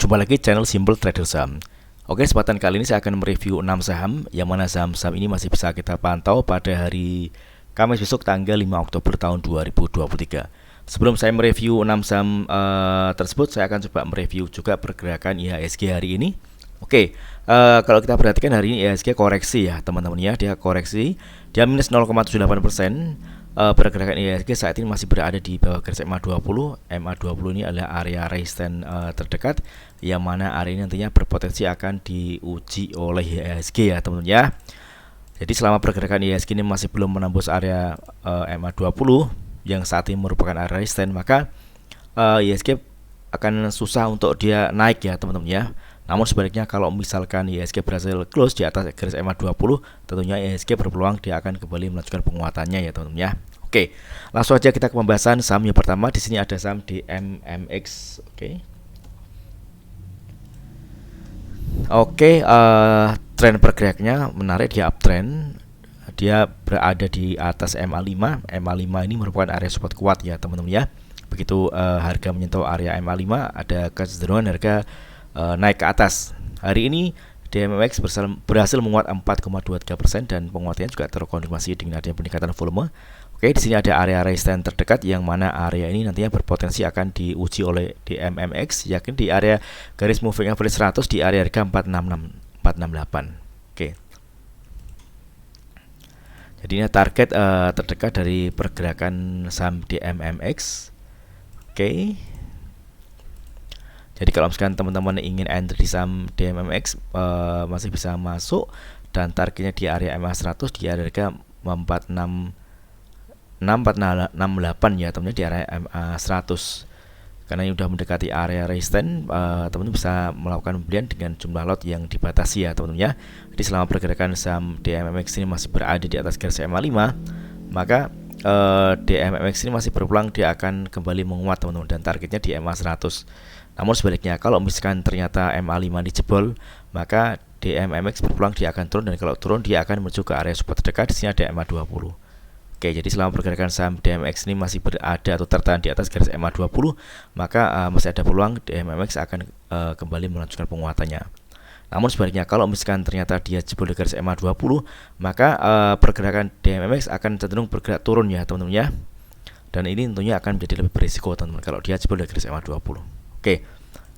Jumpa lagi channel Simple Trader Saham. Oke, kesempatan kali ini saya akan mereview 6 saham yang mana saham-saham ini masih bisa kita pantau pada hari Kamis besok tanggal 5 Oktober tahun 2023. Sebelum saya mereview 6 saham tersebut, saya akan coba mereview juga pergerakan IHSG hari ini. Oke, kalau kita perhatikan hari ini IHSG koreksi ya teman-teman ya, dia koreksi, dia minus 0,78%. Pergerakan IHSG saat ini masih berada di bawah garis MA20. MA20 ini adalah area resistance terdekat yang mana area ini nantinya berpotensi akan diuji oleh IHSG ya teman-teman ya. Jadi selama pergerakan IHSG ini masih belum menembus area MA20 yang saat ini merupakan area resistance, maka IHSG akan susah untuk dia naik ya teman-teman ya. Namun sebaliknya kalau misalkan IHSG berhasil close di atas garis MA20, tentunya IHSG berpeluang dia akan kembali melanjutkan penguatannya ya teman-teman ya. Oke, langsung aja kita ke pembahasan saham yang pertama. Di sini ada saham DMMX. Oke, tren pergerakannya menarik, dia uptrend. Dia berada di atas MA5. MA5 ini merupakan area support kuat ya teman-teman ya. Begitu harga menyentuh area MA5, ada kecenderungan harga naik ke atas. Hari ini DMMX berhasil menguat 4,23% dan penguatannya juga terkonfirmasi dengan adanya peningkatan volume. Oke, di sini ada area resistance terdekat yang mana area ini nantinya berpotensi akan diuji oleh DMMX, yakni di area garis moving average 100 di area harga 468. Oke. Jadi ini target terdekat dari pergerakan saham DMMX. Oke. Jadi kalau misalkan teman-teman ingin entry di saham DMMX masih bisa masuk dan targetnya di area MA100 di area harga 468 ya teman-teman, di area MA100. Karena ini sudah mendekati area resistance, teman-teman bisa melakukan pembelian dengan jumlah lot yang dibatasi ya teman-teman ya. Jadi selama pergerakan saham DMMX ini masih berada di atas garis MA5, maka DMMX ini masih berpeluang dia akan kembali menguat teman-teman, dan targetnya di MA100. Namun sebaliknya kalau misalkan ternyata MA5 dijebol, maka DMMX berpeluang dia akan turun, dan kalau turun dia akan menuju ke area support terdekat. Di sini ada MA20. Oke, jadi selama pergerakan saham DMMX ini masih berada atau tertahan di atas garis MA20, maka masih ada peluang DMMX akan kembali melanjutkan penguatannya. Namun sebaliknya kalau misalkan ternyata dia jebol di garis MA20, maka pergerakan DMMX akan cenderung bergerak turun ya teman-teman ya. Dan ini tentunya akan menjadi lebih berisiko teman-teman kalau dia jebol di garis MA20. Oke,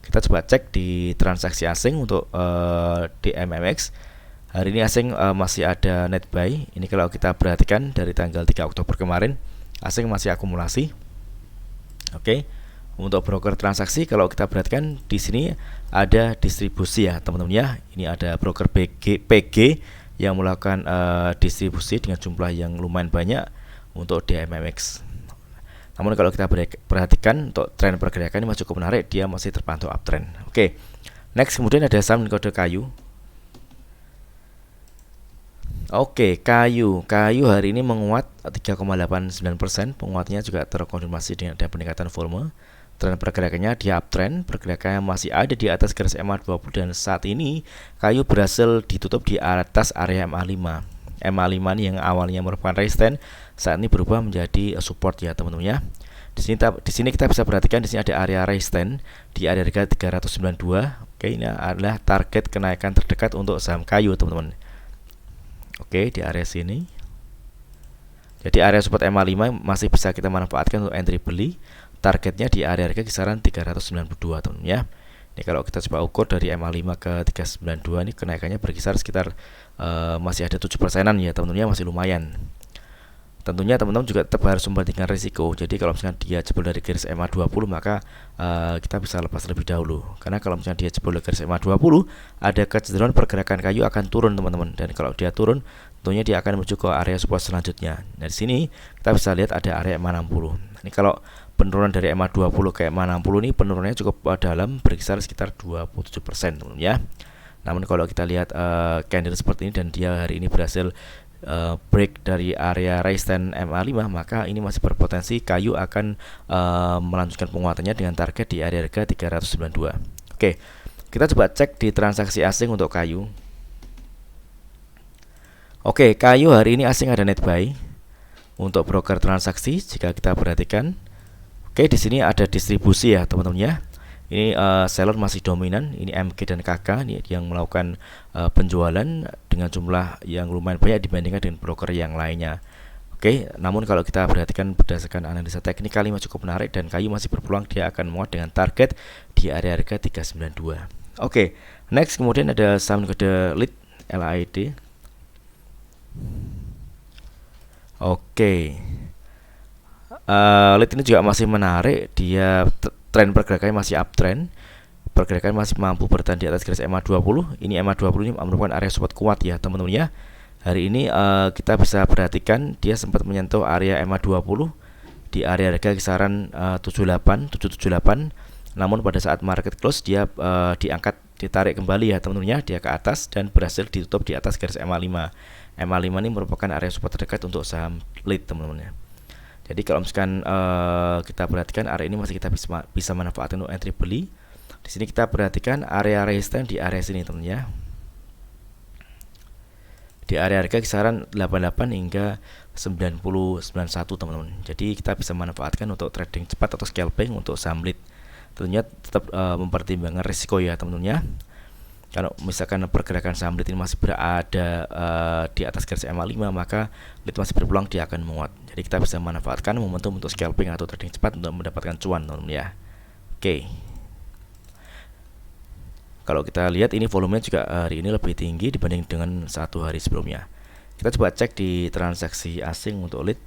kita coba cek di transaksi asing untuk DMMX. Hari ini asing masih ada net buy. Ini kalau kita perhatikan dari tanggal 3 Oktober kemarin, asing masih akumulasi. Oke. Untuk broker transaksi kalau kita perhatikan di sini ada distribusi ya teman-teman ya. Ini ada broker PG yang melakukan distribusi dengan jumlah yang lumayan banyak untuk DMMX. Namun kalau kita perhatikan untuk tren pergerakan ini masih cukup menarik, dia masih terpantau uptrend. Oke. Next, kemudian ada saham kode kayu. Oke, kayu hari ini menguat 3,89%, penguatannya juga terkonfirmasi dengan ada peningkatan volume. Tren pergerakannya dia uptrend, pergerakannya masih ada di atas garis MA20, dan saat ini kayu berhasil ditutup di atas area MA5. MA5 ini yang awalnya merupakan resistance, saat ini berubah menjadi support ya teman-teman ya. Di sini kita bisa perhatikan di sini ada area resistance di area harga 392. Oke, ini adalah target kenaikan terdekat untuk saham kayu teman-teman. Oke, di area sini. Jadi area support MA5 masih bisa kita manfaatkan untuk entry beli. Targetnya di area harga kisaran 392 teman-teman ya. Ini kalau kita coba ukur dari MA5 ke 392, ini kenaikannya berkisar sekitar masih ada 7%-an ya teman-teman ya, masih lumayan. Tentunya teman-teman juga tetap harus memperhatikan risiko. Jadi kalau misalnya dia jebol dari garis MA20, maka kita bisa lepas lebih dahulu. Karena kalau misalnya dia jebol dari garis MA20, ada kecenderungan pergerakan kayu akan turun teman-teman. Dan kalau dia turun, tentunya dia akan menuju ke area support selanjutnya. Nah, di sini kita bisa lihat ada area MA60. Ini kalau penurunan dari MA20 ke MA60 ini penurunannya cukup dalam, berkisar sekitar 27% teman-teman ya. Namun kalau kita lihat candle seperti ini dan dia hari ini berhasil break dari area resistance MA5, maka ini masih berpotensi kayu akan melanjutkan penguatannya dengan target di area harga 392. Oke, kita coba cek di transaksi asing untuk kayu. Oke, kayu hari ini asing ada net buy. Untuk broker transaksi jika kita perhatikan, oke, di sini ada distribusi ya teman-teman ya. Ini seller masih dominan, ini MG dan KK ini yang melakukan penjualan dengan jumlah yang lumayan banyak dibandingkan dengan broker yang lainnya. Oke, namun kalau kita perhatikan berdasarkan analisa teknikal ini cukup menarik dan kayu masih berpeluang dia akan menguat dengan target di area harga 392. Oke, next kemudian ada saham kode lead LAID. Oke, lead ini juga masih menarik, dia tren pergerakannya masih uptrend. Pergerakan masih mampu bertahan di atas garis MA20. Ini MA20 ini merupakan area support kuat ya teman-teman ya. Hari ini kita bisa perhatikan dia sempat menyentuh area MA20 di area harga kisaran 778. Namun pada saat market close dia ditarik kembali ya teman-teman ya, dia ke atas dan berhasil ditutup di atas garis MA5. MA5 ini merupakan area support terdekat untuk saham lead teman-teman ya. Jadi kalau misalkan kita perhatikan area ini masih kita bisa manfaatkan untuk entry beli. Di sini kita perhatikan area resistance di area sini teman ya. Di area harga kisaran 88 hingga 9091 teman-teman. Jadi kita bisa manfaatkan untuk trading cepat atau scalping untuk saham lead. Tentunya tetap mempertimbangkan risiko ya teman-teman ya. Kalau misalkan pergerakan saham lead ini masih berada di atas garis MA5, maka lead masih berpeluang dia akan menguat. Jadi kita bisa manfaatkan momentum untuk scalping atau trading cepat untuk mendapatkan cuan teman-teman ya. Oke. Kalau kita lihat ini volumenya juga hari ini lebih tinggi dibanding dengan satu hari sebelumnya. Kita coba cek di transaksi asing untuk lead.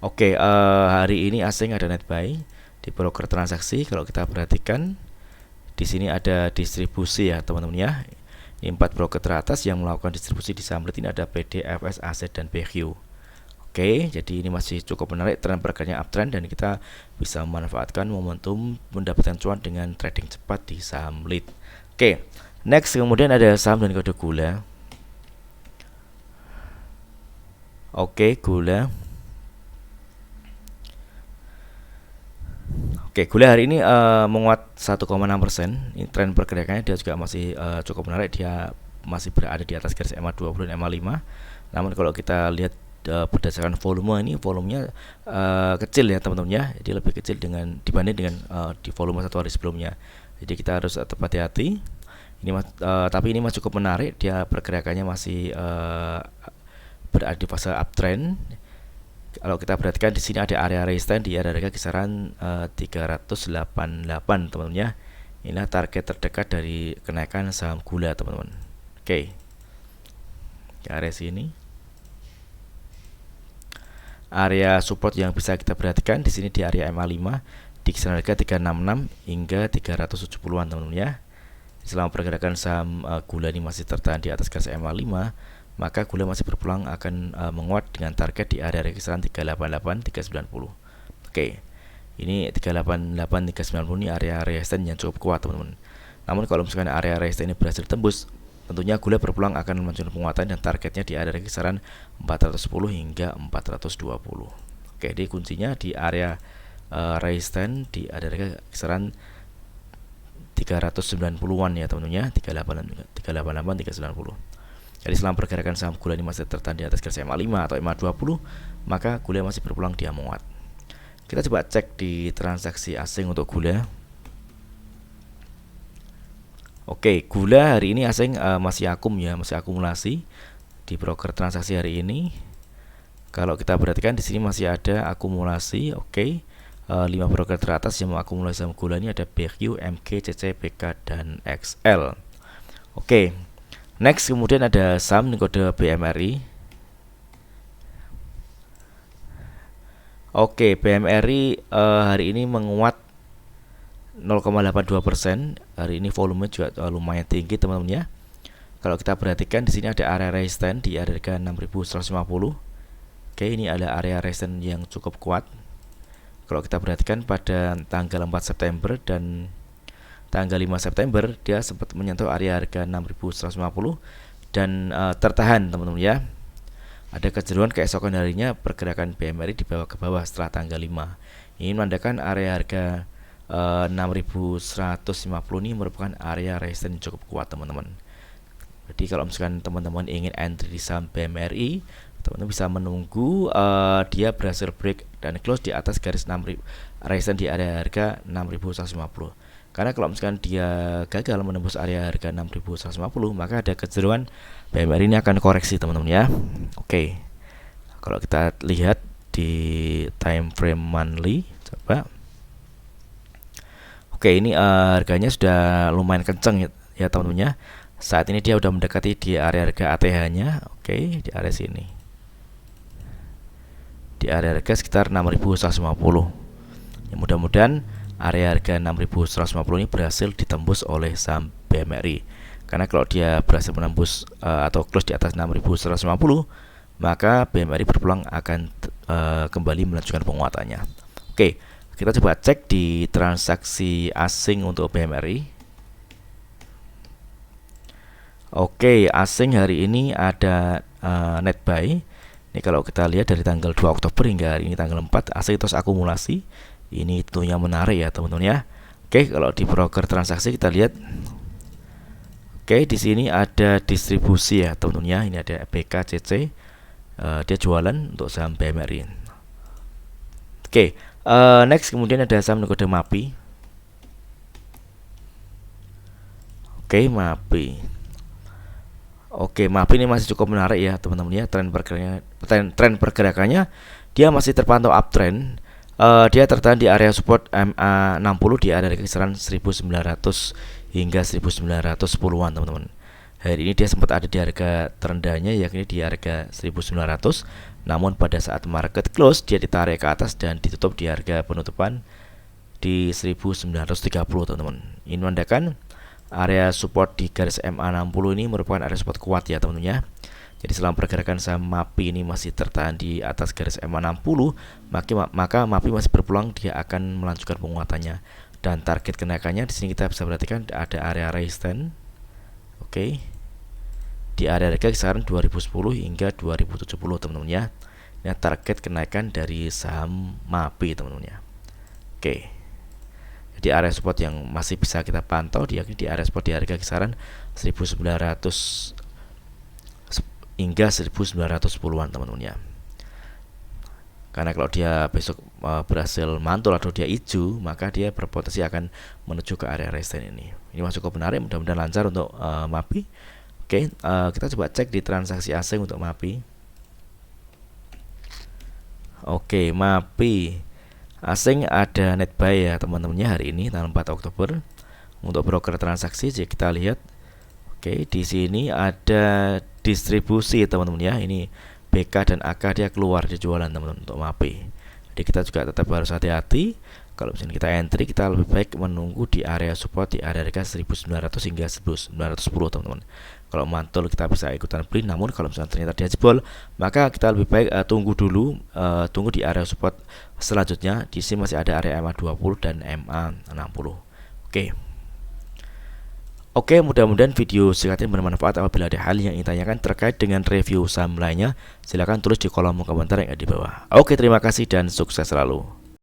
Oke, hari ini asing ada net buy di broker transaksi. Kalau kita perhatikan di sini ada distribusi ya teman-teman ya. Ini 4 broker teratas yang melakukan distribusi di saham lead ini ada PD, FS, AZ dan BQ. Oke, jadi ini masih cukup menarik, tren pergerakannya uptrend dan kita bisa memanfaatkan momentum mendapatkan cuan dengan trading cepat di saham lead. Oke, next kemudian ada saham dan kode gula. Oke, gula. Oke, gula hari ini menguat 1,6%. Ini tren pergerakannya dia juga masih cukup menarik, dia masih berada di atas garis MA20 dan MA5. Namun kalau kita lihat berdasarkan volume, ini volumenya kecil ya teman-teman ya. Jadi lebih kecil dibanding dengan di volume satu hari sebelumnya. Jadi kita harus tetap hati-hati. Ini tapi ini masih cukup menarik, dia pergerakannya masih berada di fase uptrend. Kalau kita perhatikan di sini ada area resistance di area harga kisaran 388 teman-teman ya. Inilah target terdekat dari kenaikan saham gula teman-teman. Oke. Di area sini. Area support yang bisa kita perhatikan di sini di area MA5 di kisaran harga 366 hingga 370-an teman-teman ya. Selama pergerakan saham gula ini masih tertahan di atas garis MA5, maka gula masih berpeluang akan menguat dengan target di area kisaran 388 390. Oke. Ini 388 390 ini area resistance yang cukup kuat teman-teman. Namun kalau misalkan area resistance ini berhasil tembus, tentunya gula berpeluang akan melanjutkan penguatan dan targetnya di area kisaran 410 hingga 420. Oke, jadi kuncinya di area resistance di area kisaran 390-an ya teman-teman ya, 388 390. Jadi selama pergerakan saham gula ini masih tertahan di atas garis MA5 atau MA20, maka gula masih berpeluang dia menguat. Kita coba cek di transaksi asing untuk gula. Oke, gula hari ini asing masih masih akumulasi di broker transaksi hari ini. Kalau kita perhatikan di sini masih ada akumulasi. Oke, 5 broker teratas yang mengakumulasi saham gula ini ada BQ, MG, CC, BK dan XL. Oke, next kemudian ada saham kode BMRI. Oke, BMRI hari ini menguat 0,82%. Hari ini volume juga lumayan tinggi teman-teman ya. Kalau kita perhatikan di sini ada area resistance di harga 6.150. Oke, ini ada area resistance yang cukup kuat. Kalau kita perhatikan pada tanggal 4 September dan tanggal 5 September dia sempat menyentuh area harga 6.150 dan tertahan teman-teman ya. Ada kecenderungan keesokan harinya pergerakan BMRI dibawa ke bawah setelah tanggal 5. Ini menandakan area harga 6.150 ini merupakan area resistance cukup kuat teman-teman. Jadi kalau misalkan teman-teman ingin entry di saham BMRI, teman-teman bisa menunggu dia berhasil break dan close di atas garis 6.000 resistance di area harga 6.150. Karena kalau misalkan dia gagal menembus area harga 6.150, maka ada kecenderungan BMR ini akan koreksi teman-teman ya. Oke. Kalau kita lihat di time frame monthly, coba. Oke, ini harganya sudah lumayan kenceng ya teman-teman ya. Saat ini dia sudah mendekati di area harga ATH-nya. Oke, di area sini. Di area harga sekitar 6.150. Ya, mudah-mudahan area harga 6.150 ini berhasil ditembus oleh saham BMRI. Karena kalau dia berhasil menembus atau close di atas 6.150, maka BMRI berpeluang akan kembali melanjutkan penguatannya. Oke, kita coba cek di transaksi asing untuk BMRI. Oke, asing hari ini ada net buy. Ini kalau kita lihat dari tanggal 2 Oktober hingga hari ini tanggal 4, asing terus akumulasi. Ini tentunya menarik ya teman-teman ya. Oke, kalau di broker transaksi kita lihat. Oke, di sini ada distribusi ya teman-teman ya. Ini ada BKCC. Dia jualan untuk saham BMRI. Oke, next kemudian ada saham kode MAPI. Oke, MAPI. Oke, MAPI ini masih cukup menarik ya teman-teman ya. Tren pergerakannya dia masih terpantau uptrend. Dia tertahan di area support MA60 di area kisaran 1900 hingga 1910-an teman-teman. Hari ini dia sempat ada di harga terendahnya yakni di harga 1900, namun pada saat market close dia ditarik ke atas dan ditutup di harga penutupan di 1930 teman-teman. Ini menandakan area support di garis MA60 ini merupakan area support kuat ya teman-teman ya. Jadi selama pergerakan saham MAPI ini masih tertahan di atas garis MA60, maka MAPI masih berpeluang dia akan melanjutkan penguatannya. Dan target kenaikannya di sini kita bisa perhatikan ada area resistance. Oke. Di area harga kisaran 2010 hingga 2070 teman-teman ya. Ini target kenaikan dari saham MAPI teman-teman ya. Oke. Jadi area support yang masih bisa kita pantau di area support di harga kisaran 1900 hingga 1910-an teman-teman ya. Karena kalau dia besok berhasil mantul atau dia hijau, maka dia berpotensi akan menuju ke area resistance ini. Ini masih cukup menarik, mudah-mudahan lancar untuk MAPI. Oke, kita coba cek di transaksi asing untuk MAPI. Oke, MAPI asing ada net buy ya teman-temannya hari ini tanggal 4 Oktober. Untuk broker transaksi jika kita lihat, oke, di sini ada distribusi teman-teman ya. Ini BK dan AK dia keluar di jualan teman-teman untuk MAPI. Jadi kita juga tetap harus hati-hati. Kalau misalnya kita entry, kita lebih baik menunggu di area support di area harga 1900 hingga 1910 teman-teman. Kalau mantul kita bisa ikutan beli, namun kalau misalnya ternyata dia jebol, maka kita lebih baik tunggu dulu, tunggu di area support selanjutnya. Di sini masih ada area MA20 dan MA60. Oke. Oke, mudah-mudahan video singkat ini bermanfaat. Apabila ada hal yang ingin tanyakan terkait dengan review saham lainnya, silahkan tulis di kolom komentar yang ada di bawah. Oke, terima kasih dan sukses selalu.